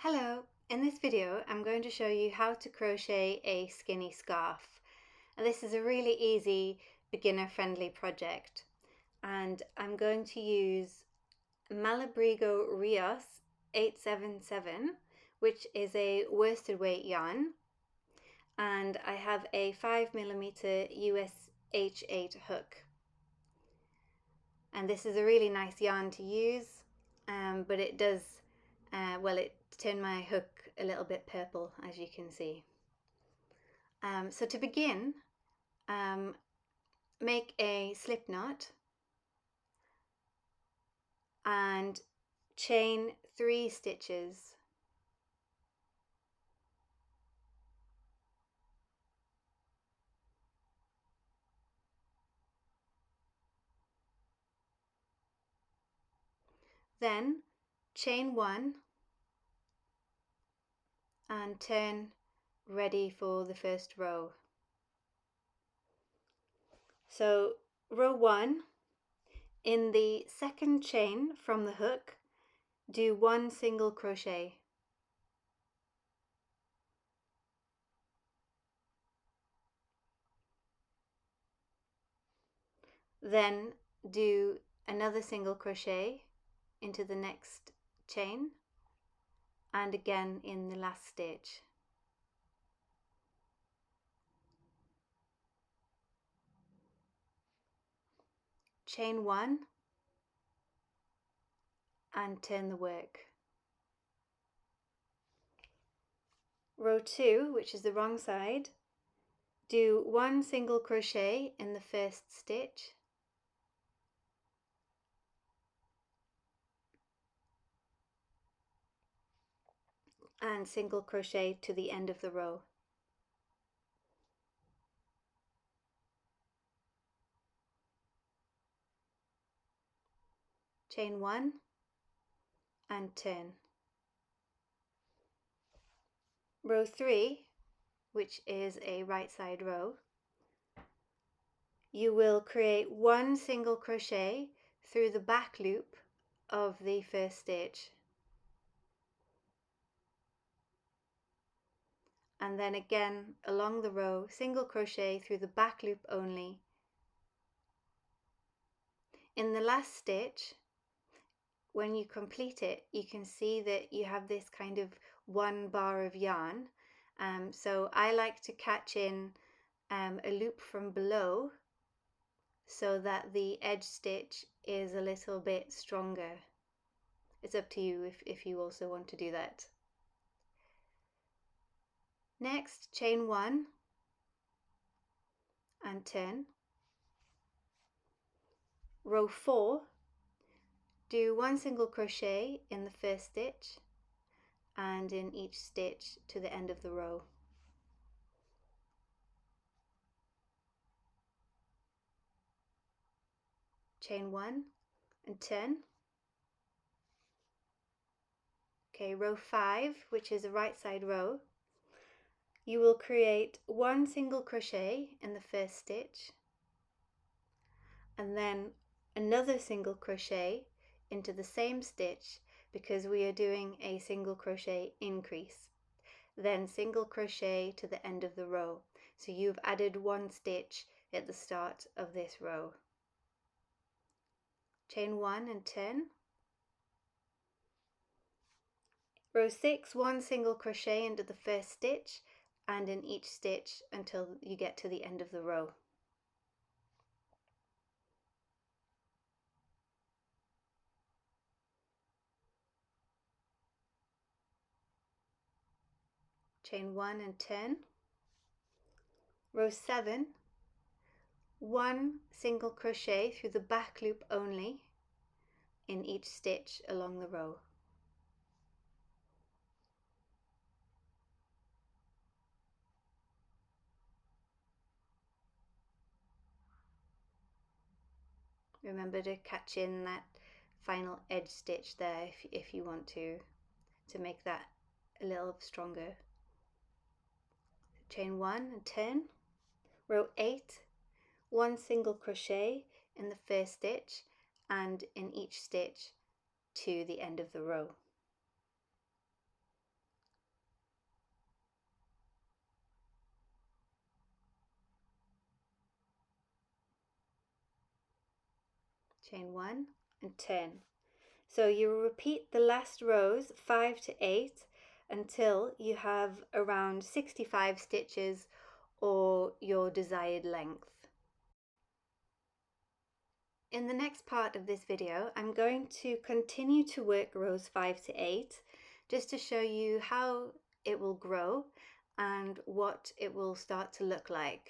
Hello, in this video I'm going to show you how to crochet a skinny scarf. And this is a really easy beginner friendly project, and I'm going to use Malabrigo Rios 877, which is a worsted weight yarn, and I have a 5mm US H8 hook. And this is a really nice yarn to use, but it does, it turned my hook a little bit purple, as you can see. So to begin, make a slip knot and chain 3 stitches. Then chain 1 and turn ready for the first row. So row 1, in the second chain from the hook, do 1 single crochet. Then do another single crochet into the next chain and again in the last stitch. Chain 1 and turn the work. Row 2, which is the wrong side, do 1 single crochet in the first stitch, and single crochet to the end of the row. Chain 1 and turn. Row 3, which is a right side row, you will create 1 single crochet through the back loop of the first stitch, and then again along the row, single crochet through the back loop only. In the last stitch, when you complete it, you can see that you have this kind of 1 bar of yarn. So I like to catch in a loop from below so that the edge stitch is a little bit stronger. It's up to you if you also want to do that. Next, chain 1 and turn. Row 4, do 1 single crochet in the first stitch and in each stitch to the end of the row. Chain 1 and turn. Okay, row 5, which is a right side row, you will create 1 single crochet in the first stitch and then another single crochet into the same stitch, because we are doing a single crochet increase. Then single crochet to the end of the row. So you've added 1 stitch at the start of this row. Chain 1 and turn. Row 6, 1 single crochet into the first stitch and in each stitch until you get to the end of the row. Chain 1 and turn. Row 7, 1 single crochet through the back loop only in each stitch along the row. Remember to catch in that final edge stitch there if you want to make that a little stronger. Chain 1 and turn. Row 8, 1 single crochet in the first stitch and in each stitch to the end of the row. chain 1 and turn. So you repeat the last rows 5 to 8 until you have around 65 stitches or your desired length. In the next part of this video, I'm going to continue to work rows 5 to 8 just to show you how it will grow and what it will start to look like.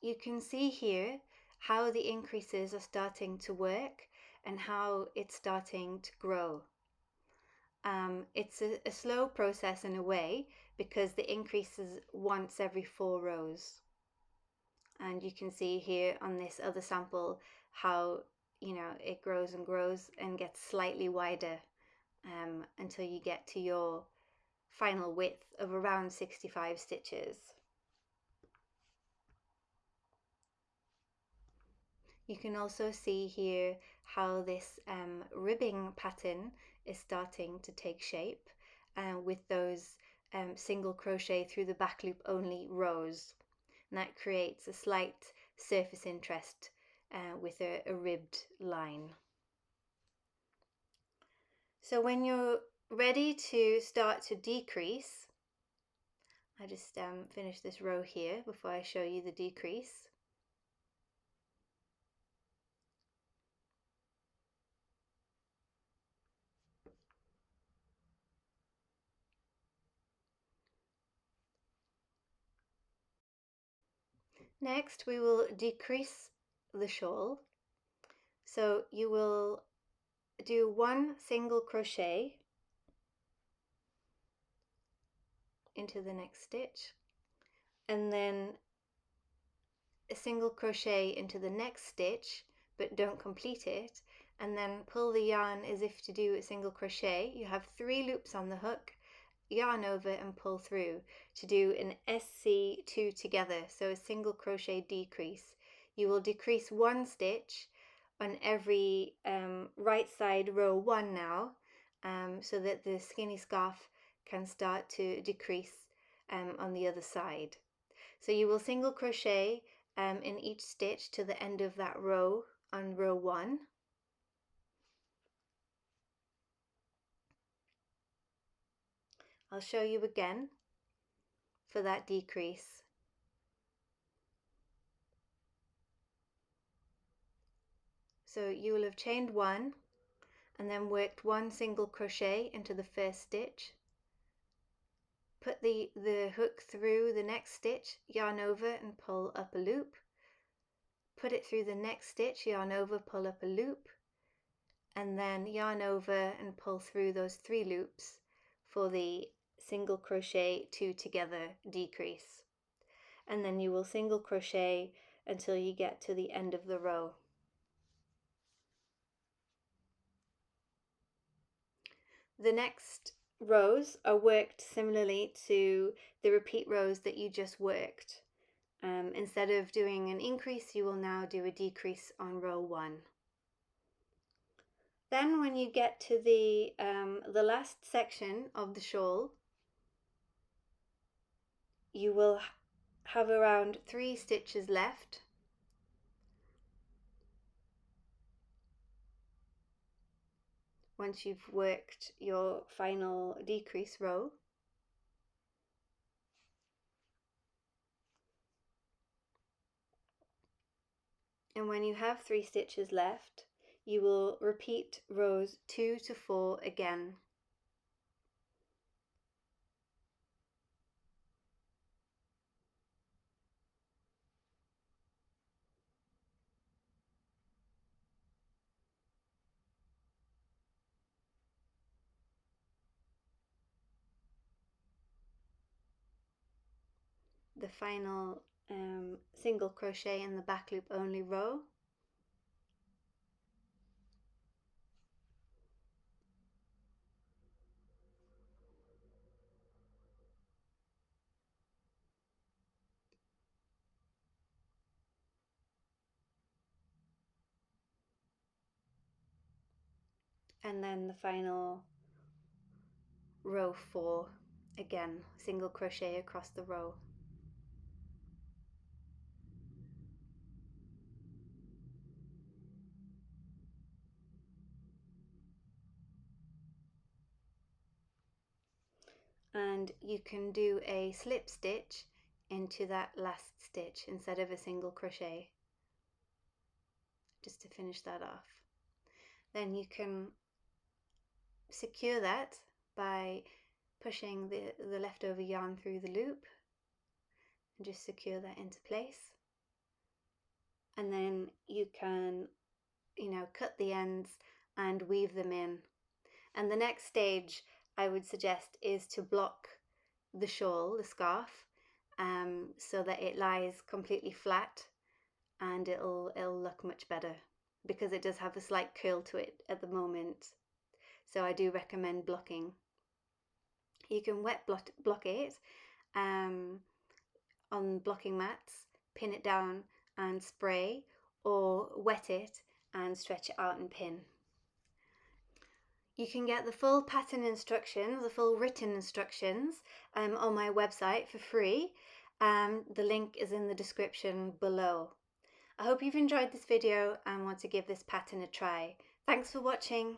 You can see here how the increases are starting to work and how it's starting to grow. It's a slow process in a way because the increases once every 4 rows. And you can see here on this other sample how it grows and grows and gets slightly wider until you get to your final width of around 65 stitches. You can also see here how this ribbing pattern is starting to take shape with those single crochet through the back loop only rows, and that creates a slight surface interest with a ribbed line. So when you're ready to start to decrease, I just finish this row here before I show you the decrease. Next we will decrease the shawl. So you will do 1 single crochet into the next stitch, and then a single crochet into the next stitch, but don't complete it, and then pull the yarn as if to do a single crochet. You have 3 loops on the hook, yarn over and pull through to do an SC2 together, so a single crochet decrease. You will decrease 1 stitch on every right side row 1 now, so that the skinny scarf can start to decrease on the other side. So you will single crochet in each stitch to the end of that row on row 1. I'll show you again for that decrease. So you will have chained 1 and then worked 1 single crochet into the first stitch, put the hook through the next stitch, yarn over and pull up a loop, put it through the next stitch, yarn over, pull up a loop, and then yarn over and pull through those 3 loops for the single crochet 2 together decrease. And then you will single crochet until you get to the end of the row. The next rows are worked similarly to the repeat rows that you just worked. Instead of doing an increase, you will now do a decrease on row 1. Then when you get to the last section of the shawl, you will have around 3 stitches left. Once you've worked your final decrease row. And when you have 3 stitches left, you will repeat rows 2 to 4 again. The final single crochet in the back loop only row. And then the final row 4, again single crochet across the row. And you can do a slip stitch into that last stitch instead of a single crochet, just to finish that off. Then you can secure that by pushing the leftover yarn through the loop and just secure that into place. And then you can, cut the ends and weave them in. And the next stage I would suggest is to block the shawl, the scarf, so that it lies completely flat, and it'll look much better, because it does have a slight curl to it at the moment. So I do recommend blocking. You can wet block it on blocking mats, pin it down and spray, or wet it and stretch it out and pin. You can get the full pattern instructions, the full written instructions, on my website for free. The link is in the description below. I hope you've enjoyed this video and want to give this pattern a try. Thanks for watching.